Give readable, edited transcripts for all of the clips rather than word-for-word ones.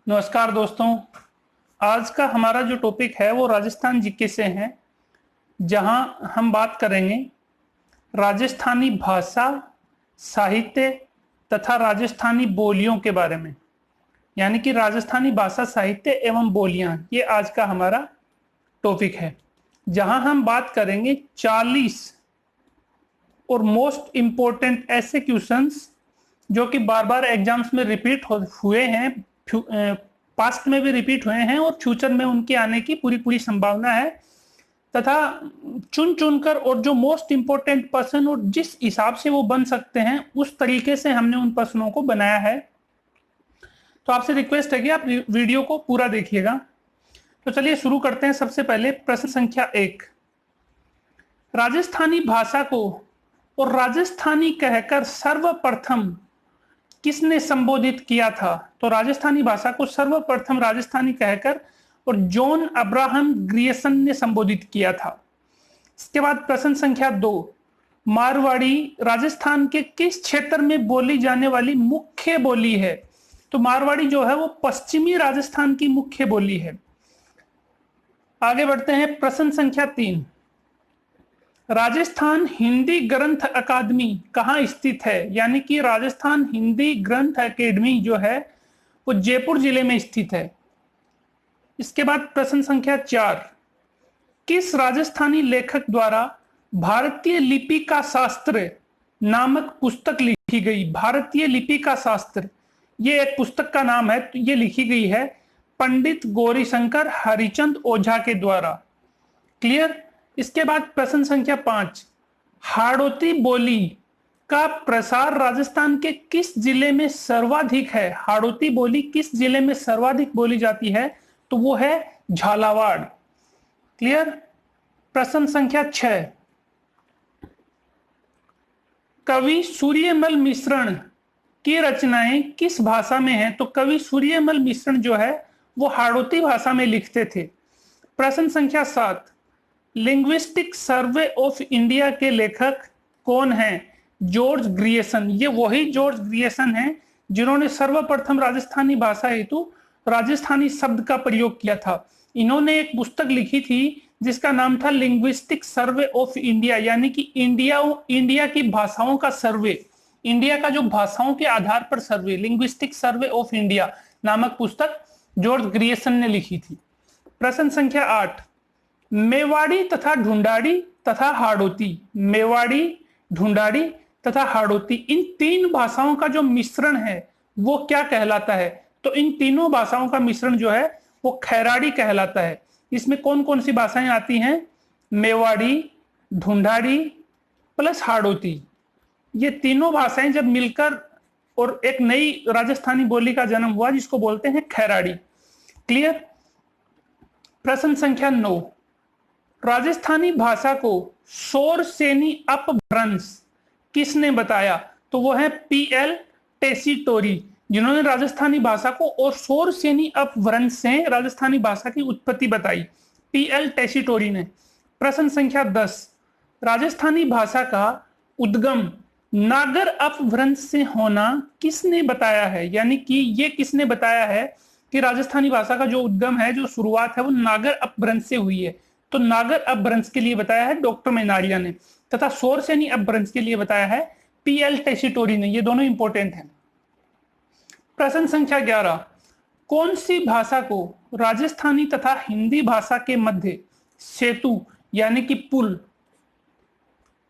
नमस्कार दोस्तों। आज का हमारा जो टॉपिक है वो राजस्थान जीके से है, जहां हम बात करेंगे राजस्थानी भाषा, साहित्य तथा राजस्थानी बोलियों के बारे में। यानी कि राजस्थानी भाषा, साहित्य एवं बोलियां, ये आज का हमारा टॉपिक है, जहां हम बात करेंगे 40 और मोस्ट इंपॉर्टेंट ऐसे क्वेश्चंस जो कि बार बार एग्जाम्स में रिपीट हुए हैं, पास्ट में भी रिपीट हुए हैं और फ्यूचर में उनके आने की पूरी पूरी संभावना है। तथा चुन चुनकर और जो मोस्ट इंपॉर्टेंट प्रश्न और जिस हिसाब से वो बन सकते हैं उस तरीके से हमने उन प्रश्नों को बनाया है। तो आपसे रिक्वेस्ट है कि आप वीडियो को पूरा देखिएगा। तो चलिए शुरू करते हैं। सबसे पहले प्रश्न संख्या 1, राजस्थानी भाषा को और राजस्थानी कहकर सर्वप्रथम किसने संबोधित किया था? तो राजस्थानी भाषा को सर्वप्रथम राजस्थानी कहकर और जॉन अब्राहम ग्रियर्सन ने संबोधित किया था। इसके बाद प्रश्न संख्या 2, मारवाड़ी राजस्थान के किस क्षेत्र में बोली जाने वाली मुख्य बोली है? तो मारवाड़ी जो है वो पश्चिमी राजस्थान की मुख्य बोली है। आगे बढ़ते हैं। प्रश्न संख्या 3, राजस्थान हिंदी ग्रंथ अकादमी कहाँ स्थित है? यानी कि राजस्थान हिंदी ग्रंथ अकेडमी जो है वो जयपुर जिले में स्थित है। इसके बाद प्रश्न संख्या 4, किस राजस्थानी लेखक द्वारा भारतीय लिपि का शास्त्र नामक पुस्तक लिखी गई? भारतीय लिपि का शास्त्र, ये एक पुस्तक का नाम है। तो ये लिखी गई है पंडित गौरीशंकर हरिचंद ओझा के द्वारा। क्लियर? इसके बाद प्रश्न संख्या 5, हाड़ौती बोली का प्रसार राजस्थान के किस जिले में सर्वाधिक है? हाड़ौती बोली किस जिले में सर्वाधिक बोली जाती है? तो वो है झालावाड़। क्लियर? प्रश्न संख्या 6, कवि सूर्यमल मिश्रण की रचनाएं किस भाषा में हैं? तो कवि सूर्यमल मिश्रण जो है वो हाड़ौती भाषा में लिखते थे। प्रश्न संख्या 7, लिंग्विस्टिक सर्वे ऑफ इंडिया के लेखक कौन हैं? George Grierson. ये वही जॉर्ज ग्रियर्सन हैं जिन्होंने सर्वप्रथम राजस्थानी भाषा हेतु राजस्थानी शब्द का प्रयोग किया था। इन्होंने एक पुस्तक लिखी थी जिसका नाम था लिंग्विस्टिक सर्वे ऑफ इंडिया, यानी कि इंडिया की भाषाओं का सर्वे, इंडिया का जो भाषाओं के आधार पर सर्वे, लिंग्विस्टिक सर्वे ऑफ इंडिया नामक पुस्तक जॉर्ज ग्रियर्सन ने लिखी थी। प्रश्न संख्या 8, मेवाड़ी तथा ढूंढाड़ी तथा हाड़ौती, मेवाड़ी, ढूंढाड़ी तथा हाड़ौती, इन तीन भाषाओं का जो मिश्रण है वो क्या कहलाता है? तो इन तीनों भाषाओं का मिश्रण जो है वो खैराड़ी कहलाता है। इसमें कौन कौन सी भाषाएं आती हैं? मेवाड़ी, ढूंढाड़ी प्लस हाड़ौती। ये तीनों भाषाएं जब मिलकर और एक नई राजस्थानी बोली का जन्म हुआ जिसको बोलते हैं खैराड़ी। क्लियर? प्रश्न संख्या 9, राजस्थानी भाषा को शोर सेनी अपभ्रंश किसने बताया? तो वो है पीएल टेसीटोरी, जिन्होंने राजस्थानी भाषा को और शोर सेनी अपभ्रंश से राजस्थानी भाषा की उत्पत्ति बताई, पीएल टेसीटोरी ने। प्रश्न संख्या 10, राजस्थानी भाषा का उद्गम नागर अपभ्रंश से होना किसने बताया है? यानी कि ये किसने बताया है कि राजस्थानी भाषा का जो उद्गम है, जो शुरुआत है, वो नागर अपभ्रंश से हुई है? तो नागर अपभ्रंश के लिए बताया है डॉक्टर मेनारिया ने, तथा शोर सेनी अपभ्रंश के लिए बताया है पीएल टेसीटोरी ने। ये दोनों इंपॉर्टेंट हैं। प्रश्न संख्या 11, कौन सी भाषा को राजस्थानी तथा हिंदी भाषा के मध्य सेतु यानी कि पुल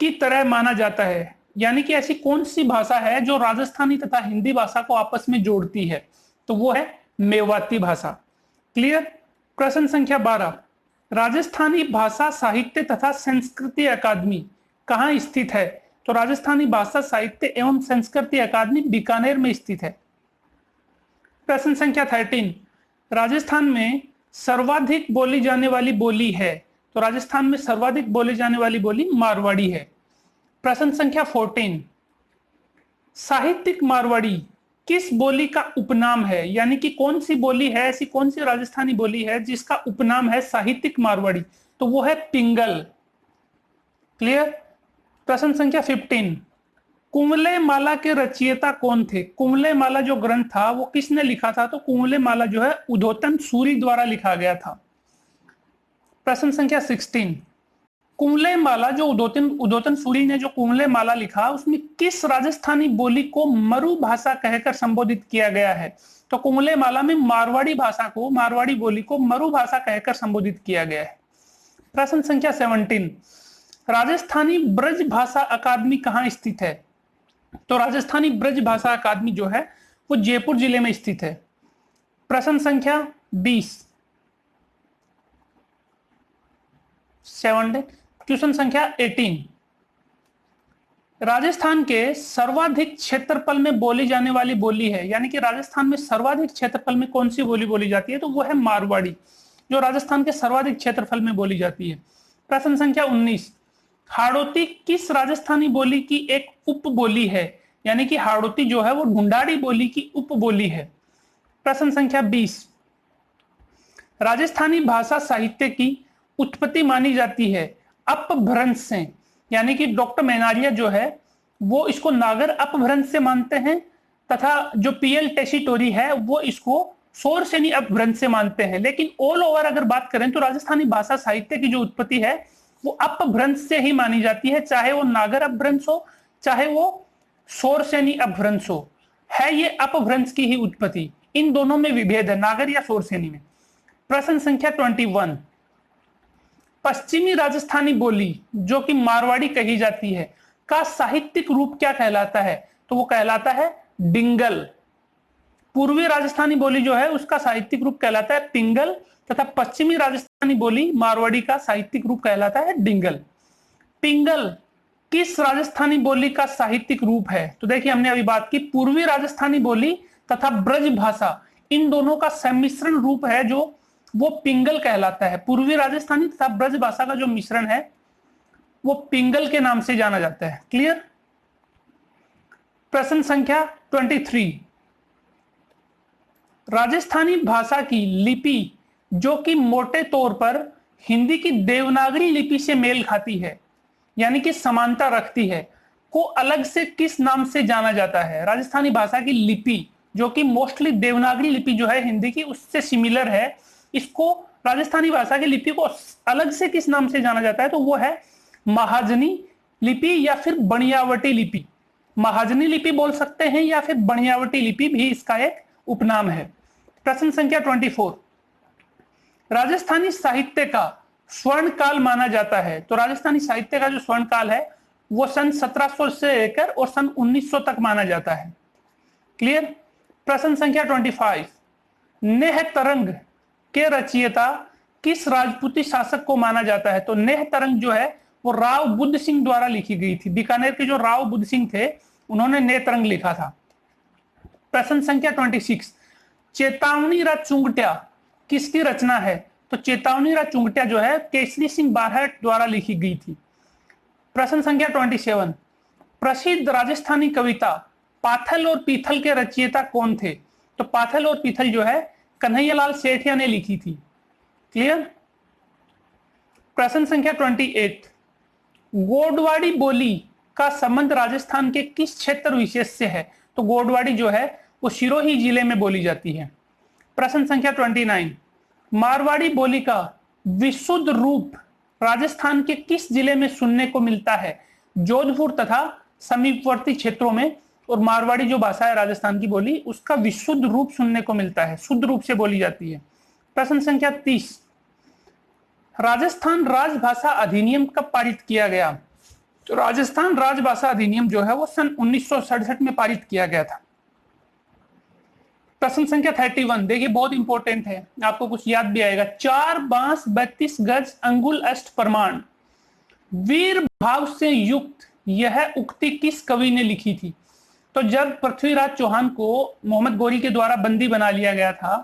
की तरह माना जाता है? यानी कि ऐसी कौन सी भाषा है जो राजस्थानी तथा हिंदी भाषा को आपस में जोड़ती है? तो वो है मेवाती भाषा। क्लियर? प्रश्न संख्या 12, राजस्थानी भाषा साहित्य तथा संस्कृति अकादमी कहाँ स्थित है? तो राजस्थानी भाषा साहित्य एवं संस्कृति अकादमी बीकानेर में स्थित है। प्रश्न संख्या 13, राजस्थान में सर्वाधिक बोली जाने वाली बोली है? तो राजस्थान में सर्वाधिक बोली जाने वाली बोली मारवाड़ी है। प्रश्न संख्या 14, साहित्यिक मारवाड़ी किस बोली का उपनाम है? यानी कि कौन सी बोली है, ऐसी कौन सी राजस्थानी बोली है जिसका उपनाम है साहित्यिक मारवाड़ी? तो वो है पिंगल। क्लियर? प्रश्न संख्या 15, कुंवलय माला के रचयिता कौन थे? कुंवलय माला जो ग्रंथ था वो किसने लिखा था? तो कुंवलय माला जो है उद्योतन सूरी द्वारा लिखा गया था। प्रश्न संख्या 16, कुंवलय माला जो उद्योतन सूरी ने जो कुंवलय माला लिखा उसमें किस राजस्थानी बोली को मरु भाषा कहकर संबोधित किया गया है? तो कुंवलय माला में मारवाड़ी बोली को मरु भाषा कहकर संबोधित किया गया है। प्रश्न संख्या 17, राजस्थानी ब्रज भाषा अकादमी कहाँ स्थित है? तो राजस्थानी ब्रज भाषा अकादमी जो है वो जयपुर जिले में स्थित है। प्रश्न संख्या 20, क्वेश्चन संख्या 18, राजस्थान के सर्वाधिक क्षेत्रफल में बोली जाने वाली बोली है, यानी कि राजस्थान में सर्वाधिक क्षेत्रफल में कौन सी बोली बोली जाती है? तो वो है मारवाड़ी, जो राजस्थान के सर्वाधिक क्षेत्रफल में बोली जाती है। प्रश्न संख्या 19, हाड़ौती किस राजस्थानी बोली की एक उपबोली है? यानी कि हाड़ौती जो है वो ढूंढाड़ी बोली की उपबोली है। प्रश्न संख्या 20, राजस्थानी भाषा साहित्य की उत्पत्ति मानी जाती है अपभ्रंश से, यानी कि डॉक्टर मैनारिया जो है वो इसको नागर अपभ्रंश से मानते हैं, तथा जो पीएल टेसीटोरी है वो इसको शोरसेनी अपभ्रंश से मानते हैं। लेकिन ऑल ओवर अगर बात करें तो राजस्थानी भाषा साहित्य की जो उत्पत्ति है वो अपभ्रंश से ही मानी जाती है, चाहे वो नागर अपभ्रंश हो चाहे वो शोरसेनी अपभ्रंश हो, है ये अपभ्रंश की ही उत्पत्ति। इन दोनों में विभेद है, नागर या शोरसेनी में। प्रश्न संख्या 21, पश्चिमी राजस्थानी बोली जो कि मारवाड़ी कही जाती है का साहित्यिक रूप क्या कहलाता है? तो वो कहलाता है डिंगल। पूर्वी राजस्थानी बोली जो है उसका साहित्यिक रूप कहलाता है पिंगल, तथा पश्चिमी राजस्थानी बोली मारवाड़ी का साहित्यिक रूप कहलाता है डिंगल। पिंगल किस राजस्थानी बोली का साहित्यिक रूप है? तो देखिए हमने अभी बात की, पूर्वी राजस्थानी बोली तथा ब्रज भाषा इन दोनों का सम्मिश्रण रूप है जो वो पिंगल कहलाता है। पूर्वी राजस्थानी तथा ब्रज भाषा का जो मिश्रण है वो पिंगल के नाम से जाना जाता है। क्लियर? प्रश्न संख्या 23, राजस्थानी भाषा की लिपि जो कि मोटे तौर पर हिंदी की देवनागरी लिपि से मेल खाती है, यानी कि समानता रखती है, को अलग से किस नाम से जाना जाता है? राजस्थानी भाषा की लिपि जो कि मोस्टली देवनागरी लिपि जो है हिंदी की उससे सिमिलर है, इसको राजस्थानी भाषा की लिपि को अलग से किस नाम से जाना जाता है? तो वो है महाजनी लिपि या फिर बनियावटी लिपि। महाजनी लिपि बोल सकते हैं या फिर बनियावटी लिपि भी इसका एक उपनाम है। प्रश्न संख्या 24, राजस्थानी साहित्य का स्वर्ण काल माना जाता है। तो राजस्थानी साहित्य का जो स्वर्ण काल है वो सन 1700 से लेकर और सन 1900 तक माना जाता है। क्लियर? प्रश्न संख्या 25, नेह तरंग के रचयिता किस राजपूती शासक को माना जाता है? तो नेह तरंग जो है वो राव बुद्ध सिंह द्वारा लिखी गई थी। बीकानेर के जो राव बुद्ध सिंह थे उन्होंने नेह तरंग लिखा था। प्रश्न संख्या 26, चेतावनी रा चुंगट्या किसकी रचना है? तो चेतावनी रा चुंगट्या जो है केसरी सिंह बारहट द्वारा लिखी गई थी। प्रश्न संख्या 27, प्रसिद्ध राजस्थानी कविता पाथल और पीथल के रचयिता कौन थे? तो पाथल और पीथल जो है कन्हैयालाल सेठिया ने लिखी थी। क्लियर? प्रश्न संख्या 28, गोडवाड़ी बोली का संबंध राजस्थान के किस क्षेत्र विशेष से है? तो गोडवाड़ी जो है वो सिरोही जिले में बोली जाती है। प्रश्न संख्या 29, मारवाड़ी बोली का विशुद्ध रूप राजस्थान के किस जिले में सुनने को मिलता है? जोधपुर तथा समीपवर्ती क्षेत्रों में। और मारवाड़ी जो भाषा है राजस्थान की बोली उसका विशुद्ध रूप सुनने को मिलता है, शुद्ध रूप से बोली जाती है। प्रश्न संख्या 30, राजस्थान राजभाषा अधिनियम कब पारित किया गया? तो राजस्थान राजभाषा अधिनियम जो है वो सन 1967 में पारित किया गया था। प्रश्न संख्या 31, देखिए बहुत इंपॉर्टेंट है, आपको कुछ याद भी आएगा। 4 बांस 32 गज अंगुल अष्ट प्रमाण वीर भाव से युक्त यह उक्ति किस कवि ने लिखी थी? तो जब पृथ्वीराज चौहान को मोहम्मद गोरी के द्वारा बंदी बना लिया गया था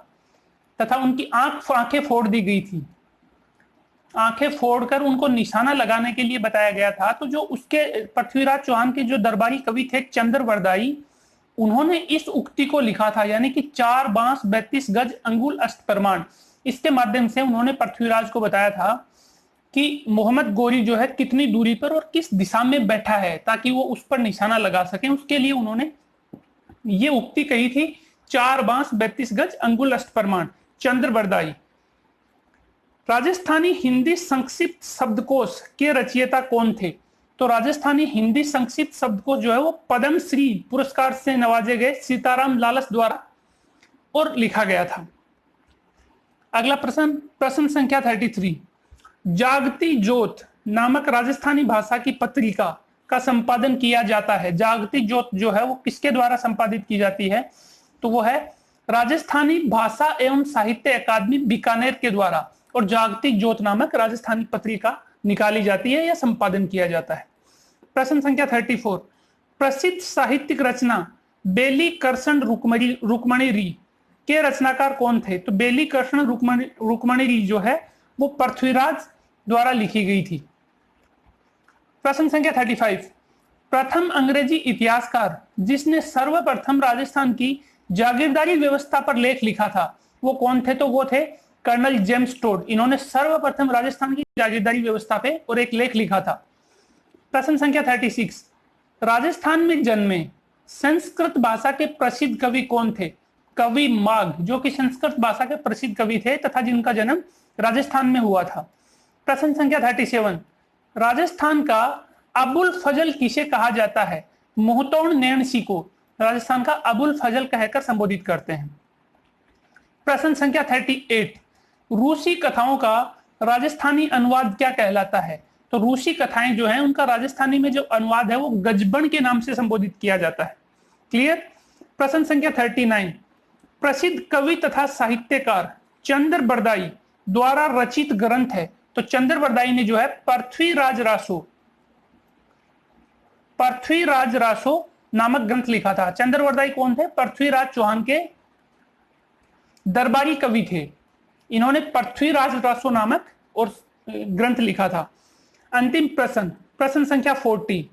तथा उनकी आंखें फोड़ दी गई थी, आंखें फोड़कर उनको निशाना लगाने के लिए बताया गया था, तो जो उसके पृथ्वीराज चौहान के जो दरबारी कवि थे चंद्रवरदाई, उन्होंने इस उक्ति को लिखा था, यानी कि 4 बांस 32 गज अंगुल अष्ट प्रमाण। इसके माध्यम से उन्होंने पृथ्वीराज को बताया था कि मोहम्मद गोरी जो है कितनी दूरी पर और किस दिशा में बैठा है, ताकि वो उस पर निशाना लगा सके। उसके लिए उन्होंने ये उक्ति कही थी, 4 बांस 32 गज अंगुल अष्टप्रमाण, चंद्र बरदाई। राजस्थानी हिंदी संक्षिप्त शब्दकोश के रचयिता कौन थे? तो राजस्थानी हिंदी संक्षिप्त शब्दकोश जो है वो पद्मश्री पुरस्कार से नवाजे गए सीताराम लालस द्वारा और लिखा गया था। अगला प्रश्न, प्रश्न संख्या 33। जागती ज्योत नामक राजस्थानी भाषा की पत्रिका का संपादन किया जाता है। जागती ज्योत जो है वो किसके द्वारा संपादित की जाती है? तो वो है राजस्थानी भाषा एवं साहित्य अकादमी बीकानेर के द्वारा, और जागती ज्योत नामक राजस्थानी पत्रिका निकाली जाती है या संपादन किया जाता है। प्रश्न संख्या 34। प्रसिद्ध साहित्यिक रचना बेली कर्षण रुक्मणी री के रचनाकार कौन थे? तो बेली कर्षण रुक्मणी री जो है वो पृथ्वीराज द्वारा लिखी गई थी। प्रश्न संख्या 35। प्रथम अंग्रेजी इतिहासकार जिसने सर्वप्रथम राजस्थान की जागीरदारी व्यवस्था पर लेख लिखा था वो कौन थे? तो वो थे कर्नल जेम्स टोड। इन्होंने सर्वप्रथम राजस्थान की जागीरदारी व्यवस्था पे और एक लेख लिखा था। प्रश्न संख्या 36। राजस्थान में जन्मे संस्कृत भाषा के प्रसिद्ध कवि कौन थे? कवि माघ, जो कि संस्कृत भाषा के प्रसिद्ध कवि थे तथा जिनका जन्म राजस्थान में हुआ था। प्रश्न संख्या 37। राजस्थान का अबुल फजल किसे कहा जाता है? मोहतोड़ नैणसी को राजस्थान का अबुल फजल कहकर संबोधित करते हैं। प्रश्न संख्या 38। रूसी कथाओं का राजस्थानी अनुवाद क्या कहलाता है? तो रूसी कथाएं जो हैं उनका राजस्थानी में जो अनुवाद है वो गजबन के नाम से संबोधित किया जाता है। क्लियर? प्रश्न संख्या 39। प्रसिद्ध कवि तथा साहित्यकार चंद्र बरदाई द्वारा रचित ग्रंथ है। तो चंद्र बरदाई ने जो है पृथ्वीराज रासो नामक ग्रंथ लिखा था। चंद्र बरदाई कौन थे? पृथ्वीराज चौहान के दरबारी कवि थे। इन्होंने पृथ्वीराज रासो नामक और ग्रंथ लिखा था। अंतिम प्रश्न, प्रश्न संख्या 40।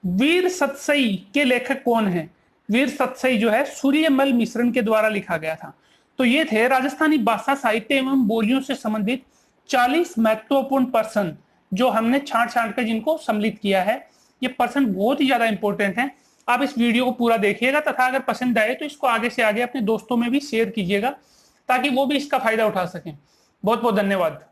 वीर सतसई के लेखक कौन है? वीर सतसई जो है सूर्यमल मिश्रण के द्वारा लिखा गया था। तो ये थे राजस्थानी भाषा साहित्य एवं बोलियों से संबंधित 40 महत्वपूर्ण प्रश्न जो हमने छांट कर जिनको सम्मिलित किया है। ये प्रश्न बहुत ही ज्यादा इंपॉर्टेंट है। आप इस वीडियो को पूरा देखिएगा तथा अगर पसंद आए तो इसको आगे से आगे अपने दोस्तों में भी शेयर कीजिएगा ताकि वो भी इसका फायदा उठा सकें। बहुत बहुत धन्यवाद।